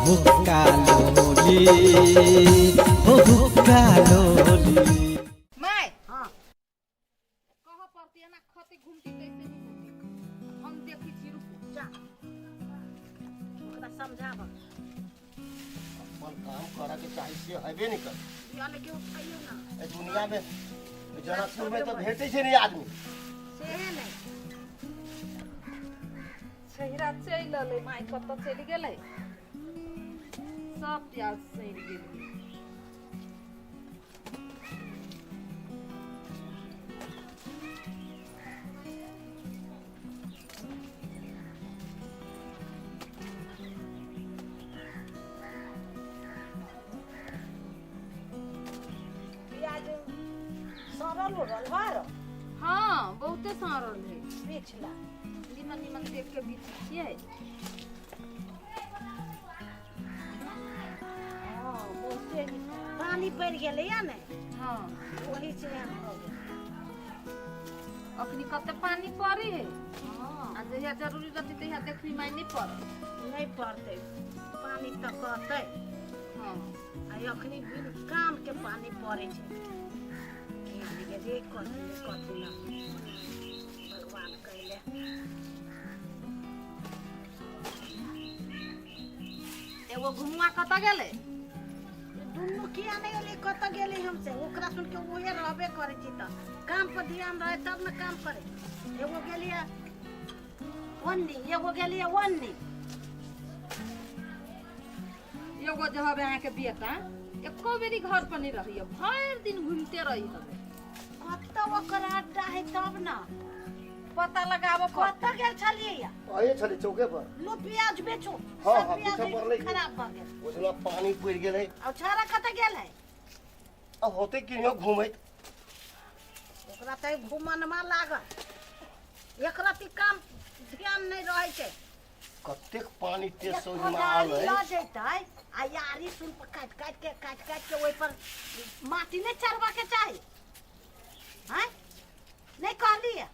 हुक्का लोली हो हुक्का लोली। मैं हाँ कह पड़ती है ना खते घूमती कैसे नहीं घूमती हम देखी छी रुको जा ओकरा समझावा अपन काम करा के चाहिए से हबे नहीं कर यानी क्यों खाइयो ना ए दुनिया में जनकपुर में तो भेटे छे नहीं आदमी से नहीं छहिरा चल ले माई कत चली गेलै सब प्याज सड़ गेलै हाँ बहुते सारल है पिछला निमन निमन देख के बीच छियै हां बहुते पानी पड़ गेलै या ने हाँ वही से हम हो गेल अखनी कते पानी पड़ी है हां आ जहिया जरूरी रहती तहिया देखनी माई नहीं पड़ल नहीं पड़ते पानी तक कहते हाँ आ अखनी बिन काम के पानी पड़े छै रे कथी ना भगवान कहले एगो घुमुआ कत गेलै दुनू किया नहीं गेलै कत गेलै हमसे ओकरा सुन के ओहे रहबे करे छी त काम पर ध्यान रहे तब न काम करे एगो गेलिए वन्नी एगो गेलिए वन्नी एगो जो हवे अहाँ के बेटा एको बेरी घर पर नहीं रही भर दिन घूमते रही हवे कत ओकर अड्डा है तब न पता लगाबो कत गेल छलिए या आए छले चौके पर लो प्याज बेचो हाँ, सब हाँ, प्याज पीछा पड़लै। खराब भ गेल उसला पानी पड़ गेलै और छारा कत गेल है अब होते कि नहीं घूमैत ओकरा त घुमनमा लागल एक राति काम ध्यान नहीं रहे छै कतेक पानी तेज एक सोच में कोदारी आवे ल जैतै आ यारी सुन पर काट के ओइ पर माटी नहीं चढ़वा के चाही हैं नहीं कहलिए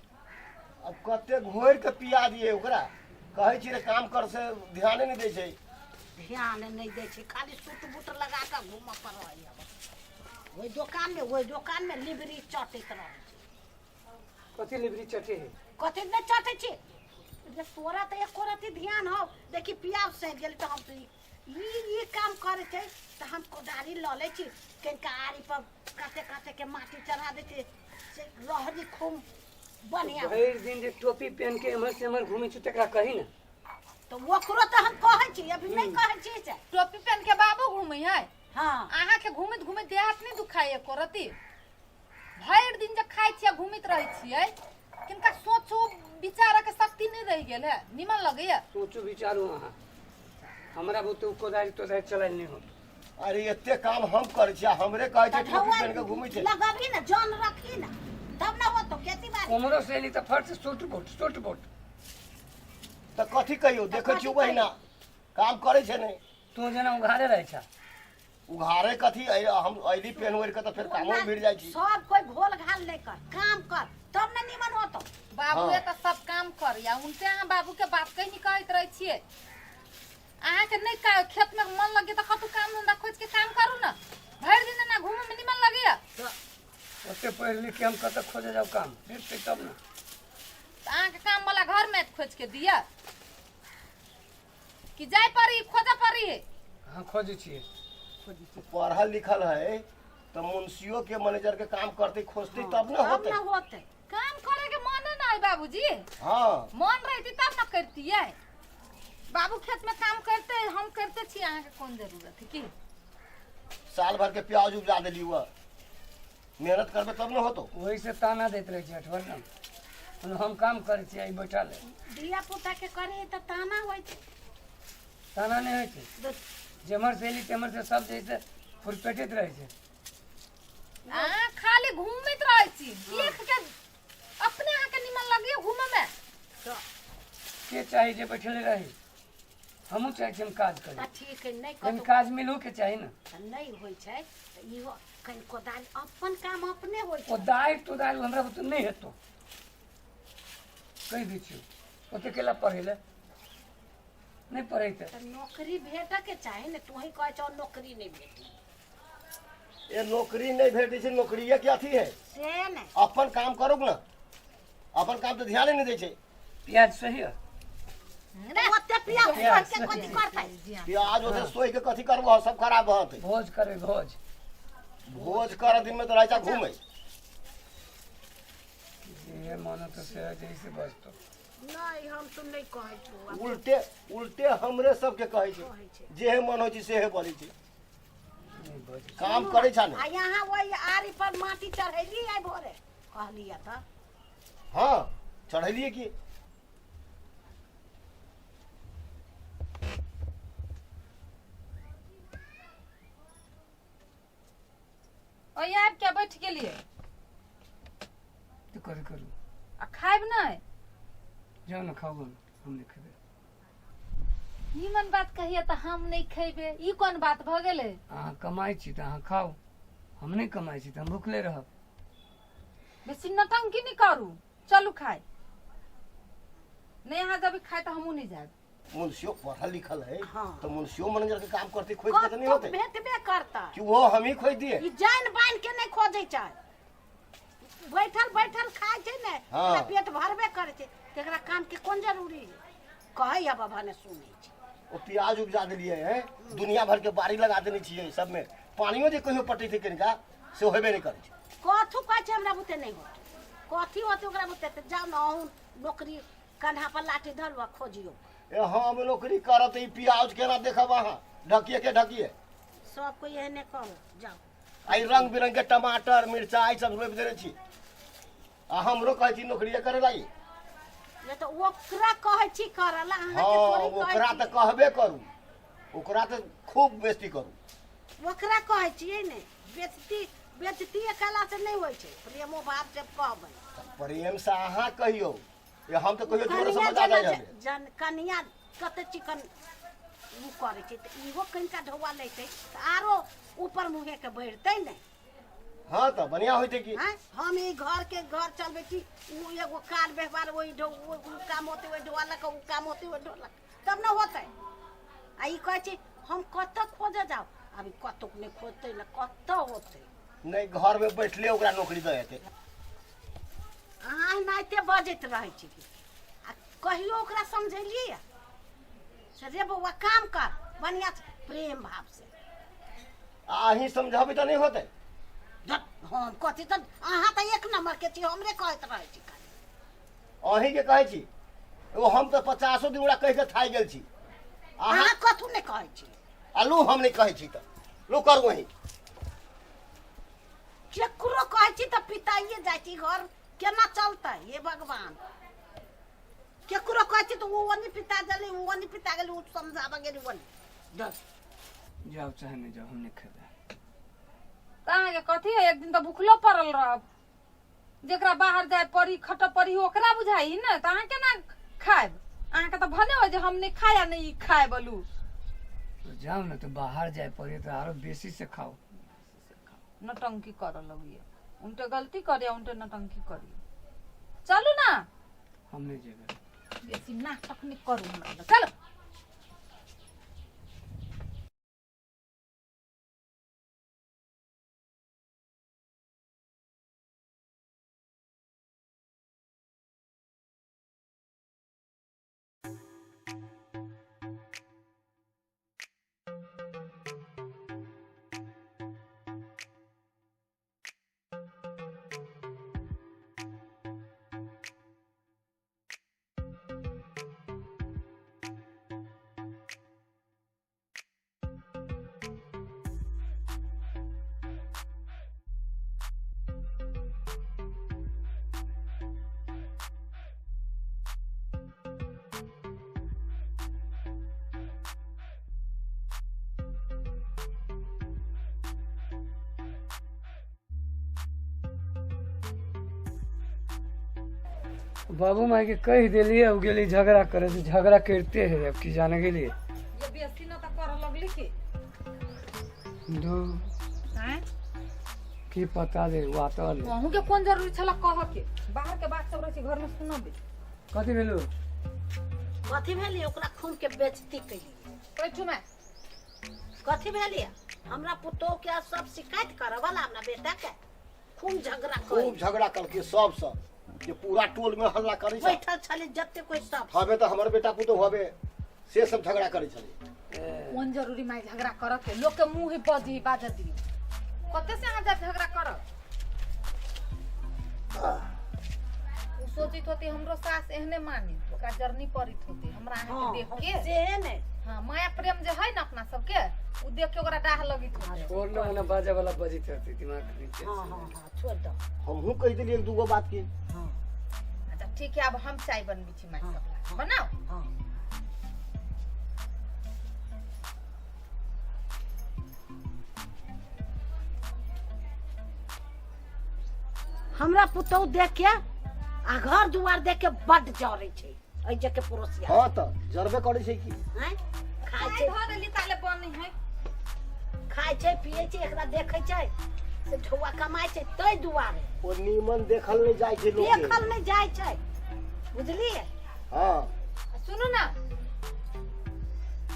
अब कते घोर के पिया दिए ओकरा कहै छी रे काम कर से ध्यान नहीं दै छै ध्यान नहीं दे छै खाली सूट बूट लगा के घूम पर रही वही दुकान में लिबरी चटैत रहे कथी लिबरी चटे है कथी नहीं चटै छी जे तोरा त एको रति ध्यान हो देखी पियाज से गेल त हम तो ई काम करे छै त हम कोदारी ल ले छी कनिका आरी पर काटे के माटी चढ़ा दे छी से रहनी खूब बढ़िया भर दिन जे टोपी पहन के एमहर से एमहर घूमे छी तकरा कही ना तो ओकरो त हम कहै छी अभी नहीं कहै छी से टोपी पहन के बाबू घूमै है हां अहाँ के घूमत घूमत देह हाथ नहीं दुखाई एको रति भर दिन जे खाइ छियै घूमत रहै छियै किनका सोचो विचार के शक्ति नहीं रह गेल है निमन लगैया सोचू विचारू अहाँ हमरा बुते कोदारी तोदारी चलाइल नहीं हो अरे एते काम हम करे छी हमरे कहै छै टोपी पहन के घूमै छै लगाबी ना जान रखी ना तब ना हो तो खेती बाड़ी उमरो से एली त फट से सूट बोट त कथी कहियो देखै छी वही ना काम करे छै नहीं तू जना उघारे रहे छा उघारे कथी हम ऐली पेन ओर के त फिर कामो भिड़ जाइ छी सब कोई घोल घाल नहीं कर काम कर तब ना निमन होतो बाबू हाँ। तो सब काम कर या उनसे अहाँ बाबू के बात कहीं नहीं कहत रहे छियै अहाँ के नहीं का खेत में मन लगे तो कतु काम धंधा खोज के काम करू ना भर दिन ना घूमे में निमन लगेया ओते पढ़ लिख के हम कत खोजे जाओ काम भेटते तब ना अहाँ के काम वाला घर में खोज के दिया कि जाय पड़ी खोजा पड़ी है हाँ खोजे छिए पढ़ल लिखल है तो मुंशियों के मैनेजर के काम करते खोजते तब ना तब होते ना होते काम करे के मन ना है बाबूजी हाँ मन रहती तब ना करती है बाबू खेत में काम करते हम करते छी अहाँ के कौन जरूरत है की साल भर के प्याज उपजा दिली हुआ मेहनत करबे तब ना होतो वही से ताना देत रहे छै अठवर हम काम करे छी आई बैठल है दिया पुता के करे त ताना होय छै ताना नहीं होइ छै जेमर से एली तेमर से सब जैसे फुरपेटित रहे छै अहाँ खाली घूमत रहे छी देख के अपने अहाँ के निमन लगे घूमे में के चाही जे बैठले रही हमहू चाहे छी हम काज करी त ठीक है नहीं लेकिन कतो काज मिलू के चाही ना नहीं होय छै त इहो कहीं कोदारी अपन काम अपने होय छै कोदारि तोदारि हमरा बुते नहीं हेतो कहि दै छियौ ओते केला पढ़े ले नहीं पढ़े तो तो नौकरी भेटे के चाहे ने तू ही कहे छो नौकरी नहीं भेटी ये नौकरी नहीं भेटी से नौकरी के अथी है से ने अपन काम करो ना अपन काम तो ध्यान ही नहीं दे छे प्याज सही है ओते पिया के कथि करतै प्याज ओसे सोई के कथी करबो सब खराब होते भोज करे भोज भोज कर दिन में तो राजा घूमे ये मानो तो से जैसे बस तो नहीं हम तो नहीं कहे छो उल्टे उल्टे हमरे सबके कहे छे कहे छे जे मन हो से है बोली छे नहीं भोज काम करे छा आ यहाँ वही आरी पर माटी चढ़ैली आई भोरे कहलिया था हां चढ़ैलिए की और यार क्या बैठ के लिए तो करे करू आ खाइब नहीं जाओ ना खाओ हम नहीं खेबे नीमन बात कहिए तो हम नहीं खेबे ई कौन बात भ गेले अहाँ कमाई छी तो अहाँ खाओ हम नहीं कमाई छी तो हम भूखले रहब बेसी नटंकी नहीं करू चलू खाए नहीं यहाँ जब खाए तो हमू नहीं जाए मुंशियो पढ़ल लिखल है हाँ। तो मुंशियो मैनेजर के काम करते खोज के तो नहीं होते भेटबे करता कि वो हम ही खोज दिए ई जान बान के नहीं खोजे चाहे बैठल बैठल खाए छे ने हाँ। ओकरा पेट भरबे करे छे तेकरा काम के कोन जरूरी है कहे या बाबा ने सुने छे वो प्याज उपजा दिलिए है दुनिया भर के बारी लगा देने चाहिए सब में पानियो जे कहियो पटी थी कनिका से होबे नहीं करे छे कथु कहे छे हमरा बुते नहीं होत कथी होत ओकरा बुते त जाओ ना अहूँ नौकरी कंधा पर लाठी धरवा खोजियो ए हम नौकरी करत ई प्याज केना देखब अहाँ ढकिए के ढकिए सब कोई एहने करो जाओ आई रंग बिरंग के टमाटर मिर्चाई सब रोप देने छी आ हमरो कहै छी नौकरी करे लाई ये तो ओकरा कहे छी करला अहाँ हाँ के थोड़ी ओकरा कहे तो कहबे करू ओकरा तो खूब बेइज्जती करू छी ओकरा कहे छी ने बेइज्जती कला से नहीं होय छे प्रेमो भाव से कहबै प्रेम से अहाँ कहियो ये हम तो कहियो जोर से कनिया मजा जना जाए जन कनिया कते चिकन उ करे छै त इहो कनिका ढौआ लेतै त आरो ऊपर मुहे के बढ़तै नै हाँ तो बढ़िया होते कि हैं हम ई घर के घर चलबे छी उ एगो कार व्यवहार ओइ काम होते ओइ ढोला का उ काम होते ओइ ढोला तब न होतै आ ई कहै छै हम कत खोजे जाओ अभी कतुक ने खोजतै न कत होतै नहीं घर में बैठले ओकरा नौकरी दे हेतै अहाँ नाइते बजैत रहै छी आ कहियो ओकरा समझेलियै से रे बौआ काम कर बढ़िया से प्रेम भाव से अहीं समझाबे तो नहीं होते हम कथी त अहाँ त एक नंबर के छी हमरे कहैत रहै छी खाली अहीं के कहै छी एगो हम तो 50 दिन ओकरा कह के थाई गेल छी अहाँ अहाँ कथू ने कहै छी आलू हम नहीं कहै छी तो लो कर वही केकरो कहै छी त पिताइए जाइ छी घर केना चलतै हे भगवान केकरो कहै छी त वो वनी पिता जले वो वनी पिता गेल उ समझाबा गेल वनी दस जाओ चाहे नहीं जाओ हम नहीं खेबे कहाँ के कथी है एक दिन तो भूखलो पड़ल रहब जेकरा बाहर जाए पड़ी खट पड़ी ओकरा बुझाई न त अहाँ केना खाएब अहाँ के तो भने हो जे हम नहीं खाया नहीं खाए बोलू तो जाओ ना तो बाहर जाए पड़े तो आरो बेसी से खाओ नटंकी कर लगिए उनटे गलती करे उनटे नटंकी करिए चलू ना हम नहीं जेबे बेसी नाटक नहीं करू हमरा लग। चलो बाबू माई के कह दिलिए अब गेली झगड़ा करे तो झगड़ा करते है अब की जाने के लिए ये बेसी न त कर लगली की दो हैं की पता दे वातल कहूं के कोन जरूरी छला कह के बाहर के बात सब रही घर में सुनबे कथी भेलू कथी भेली ओकरा खून के बेइज्जती कैली बैठू मैं कथी भेली हमरा पुतोह के सब शिकायत करे वाला हमरा बेटा के खूब झगड़ा कर खूब झगड़ा करके सबसे जे पूरा टोल में हल्ला करे छै बैठल छले जत्ते कोई सब हवे तो हमर बेटा पुतो हवे से सब झगड़ा करे छले कौन जरूरी माई झगड़ा करत है लोग के मुंह ही बजी बाज दी कते से आजा झगड़ा करत उ सोचित होती हमरो सास एहने मानी ओका जर्नी परित होती हमरा आने के देख के से ने हां माया प्रेम जे है ना अपना सबके उ देख के ओकरा डाह लगित होती छोड़ लो ना बाजा वाला बजित रहती दिमाग के नीचे हां हां हां छोड़ दो हमहू कह देली एक दूगो बात की हां अच्छा ठीक है अब हम चाय बनबी छी माई सब बनाओ हां हमरा पुतोह देख के आ घर दुआर देख के बड जरे छै ऐ जे के पड़ोसिया हां त जरबे करे छै की हैं खाय चाय छै धो देली ताले बनी है खाय छै पिए छै एकरा देखै छै से ठौआ कमाय छै तै दुआरे ओ नीमन देखल नहीं जाय छै लोग देखल नहीं जाय छै बुझलिए हां सुनू ना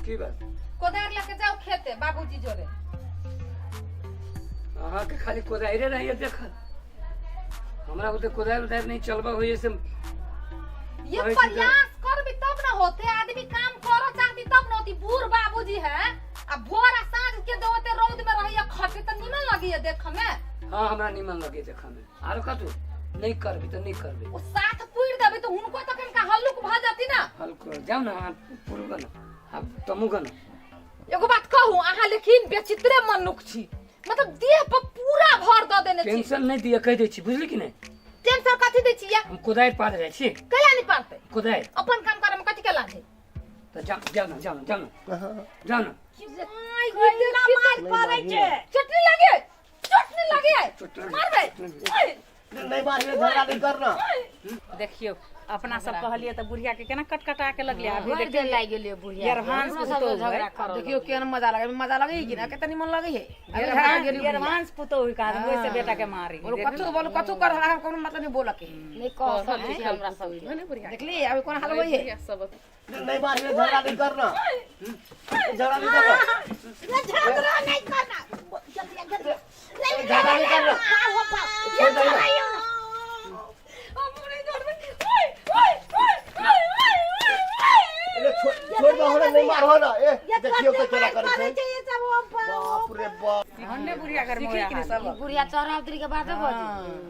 की बात कोदार लेके जाओ खेते बाबूजी जोरे अहाँ के खाली कोदाइरे रहिए देखल हमरा ओते कोदार उदार नहीं चलबा होइए से ये कहै छी प्रयास करबी तब ना होते आदमी काम करो चाहती तब ना होती बूढ़ बाबूजी है अब भोर आ साँझ के दोते रौद में रहिया खटे त निमन लगी है देख में हां हमरा निमन लगे देखा में आरो कतु नहीं करबी तो नहीं करबी ओ साथ पुइर देबे तो हुनको त कनका हल्लुक भ जाती ना हल्को जाओ ना पुरगन अब तमुगन एगो बात कहूं आहा लेकिन बेचित्रे मनुख छी मतलब देह पर पूरा भर द देने छी टेंशन नहीं दिया कह दे छी बुझली कि नहीं टेंशन कथि दै छी या हम कोदार पार जाय छी कला नहीं पारते कोदार अपन काम करे में कथि के लागे तो जाओ ना आई कितना मार पड़ै छै चटनी लगे चटनी मारबे नहीं मारिए झगड़ा नहीं करना देखियो अपना सब कहलिए त बुढ़िया के केना कटकटा के लगलिए अभी भर देखियो दिन लाग गेलिए बुढ़िया एडवांस पुतोह है देखियो केन मजा लगे कि ना केतनी मन लगे है एडवांस पुतोह हुई का ओइ से बेटा के मारी बोलो कथु कर रहा कोनो मतलब नहीं बोला के नहीं कह सकती हमरा सब के बुढ़िया देखली अभी कोन हाल होई है नहीं मारिए झगड़ा नहीं करना झगड़ा नहीं करना झगड़ा नहीं करना जल्दी जल्दी झगड़ा नहीं करना छोड़ दो छोड़ दो हमरा नहीं मारो ना ए देखियो तो केला करे छै ये सब बाप रे बाप हमने बुढ़िया घर में सब बुढ़िया चढ़ावतरी के बात बोली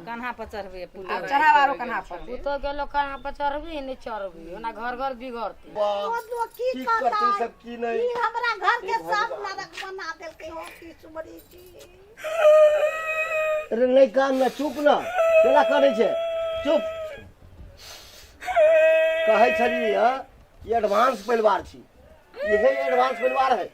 कान्हा पर चढ़बे अब चढ़ावारो कना पर तो गेलो कहाँ पर चढ़बी नहीं चढ़बी ओना घर घर बिगड़ती बाप की की करता करते सब की नहीं ई हमरा घर के सब नरक बना देलकै हो की सुमरी जी अरे नहीं काम ना चुप ना केला करे छै चुप कहै छली ये एडवांस परिवार छी यही एडवांस परिवार है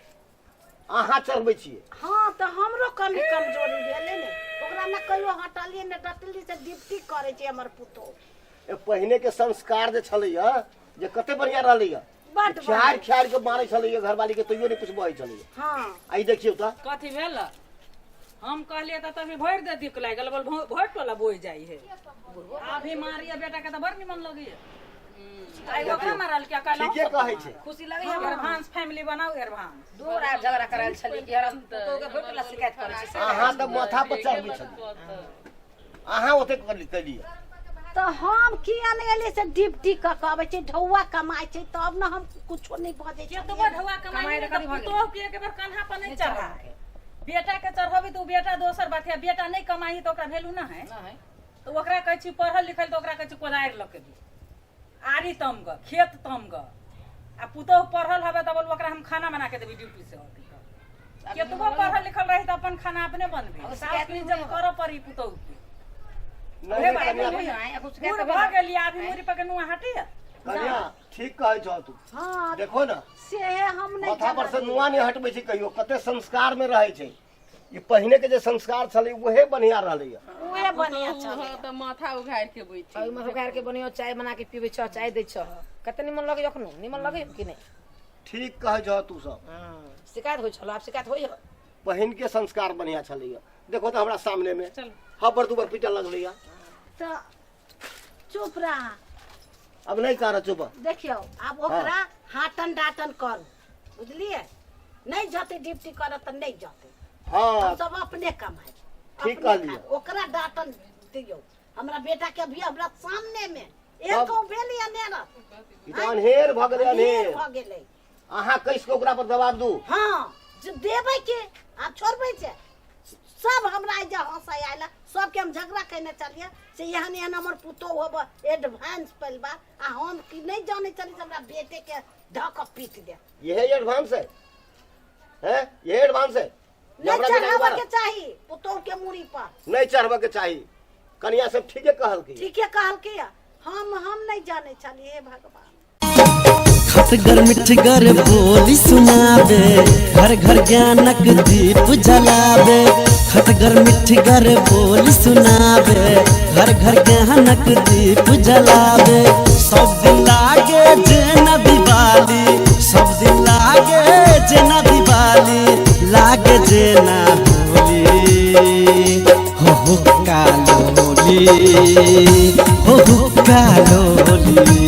अहाँ चढ़बै छियै हां तो हमरो कमी कमजोरी भेले ने ओकरा न कहियो हटलिए ने डटली से ड्यूटी करे छै हमर पुतोह ए पहिने के संस्कार जे छलैया जे कते बढ़िया रहलैया बड खाड़ खाड़ के मारे छलैया घरवाली के तैयो नहीं कुछ बहै छलैया हां आई देखियो त कथी भेल हम कहलिए त तभी भर दे दिक लाग गेल बोल भोट टोला बोइ जाई है अभी मारिया बेटा के त बड़ निमन लगी आई ओकरा मारल क्या कहलो ठीके कहै छै खुशी लगे एडवांस फैमिली बनाओ एडवांस दूर आ झगड़ा करल छली कि हम तो के भोट ला शिकायत करे छी अहाँ त माथा पर चढ़बै छलियै अहाँ ओते कलियै तो हम किया नहीं एले से ड्यूटी क कहबै छै ढौआ कमाई छै तब न हम कुछो नहीं बजे छै तो ढवा कमाई तो के एक बार कान्हा पर नहीं चढ़ा बेटा के चढ़बी तो बेटा दोसर बात है बेटा नहीं कमाई तो ओकरा वैल्यू ना है तो ओकरा कहै छी पढ़ल लिखल तो ओकरा कहै छी कोदारि लके दी आरी तम ग खेत तम ग आ पुतोह पढ़ल हबे त बोल ओकरा हम खाना बना के देबी ड्यूटी से होती केतबो पढ़ल लिखल रही त अपन खाना अपने बनबी सास के जब करऽ पड़ी पुतोह के नहीं भाई कन्या बूढ़ भ गेली अभी मुरी पके नुआ हटी कन्या ठीक कहै छ तू हां देखो ना से हम नहीं माथा पर से नुआ नहीं हटबै छै कहियो कते संस्कार में रहै छै ये पहिने के जे संस्कार छलै वहे बढ़िया रहलैया उहे बढ़िया छले तो माथा उघाड़ के बैठी ओइ में होकर के बनियो चाय बना के पीबे छ चाय दै छ कते निमन लगे जखनो निमन लगे कि नहीं ठीक कहै छ तू सब शिकायत होय छलो आप शिकायत होय पहिन के संस्कार बढ़िया छलैया देखो तो हमरा सामने में हबर दुबर पीटल लगलैया तो चुप रहा अब नहीं कह रहा चुप। देखियो अब ओकरा हाटन डाटन कर बुझलिए नहीं जाते ड्यूटी कर तो नहीं जाते हाँ हम सब अपने कमाए ठीक अपने कहलिए। खाए। ओकरा डाटन दियो हमरा बेटा के भी हमरा सामने में अब- एक भेली अनेरा ई तो अनहेर भ गेलै अनहेर। भ गेलै अहाँ कैसे ओकरा पर दबाव दू। हाँ जो देबै के आप छोड़बै से सब हमरा जे हंसाय आइला सबके हम झगड़ा करने चलिए से यहाँ यहाँ हमर पुतो होब एडवांस पल बा आ हम की नहीं जाने चली हमरा बेटे के धक पीट दे यही एडवांस है यही एडवांस है जे नहीं हमरा बेटा के चढ़ावा बारे- के चाही पुतो के मुड़ी पर नहीं चढ़बे के चाही। कनिया सब ठीके कहल की। ठीक है कहल के हम नहीं जाने चलिए हे भगवान खटगर मिठगर बोली सुनावे घर घर ज्ञानक दीप जलावे। खटगर मिठगर बोली सुनावे घर घर ज्ञानक दीप जलावे। सब दिन लागे जेना दिवाली सब दिन लागे जेना दिवाली लागे जेना होली हो कालोली हो कालोली।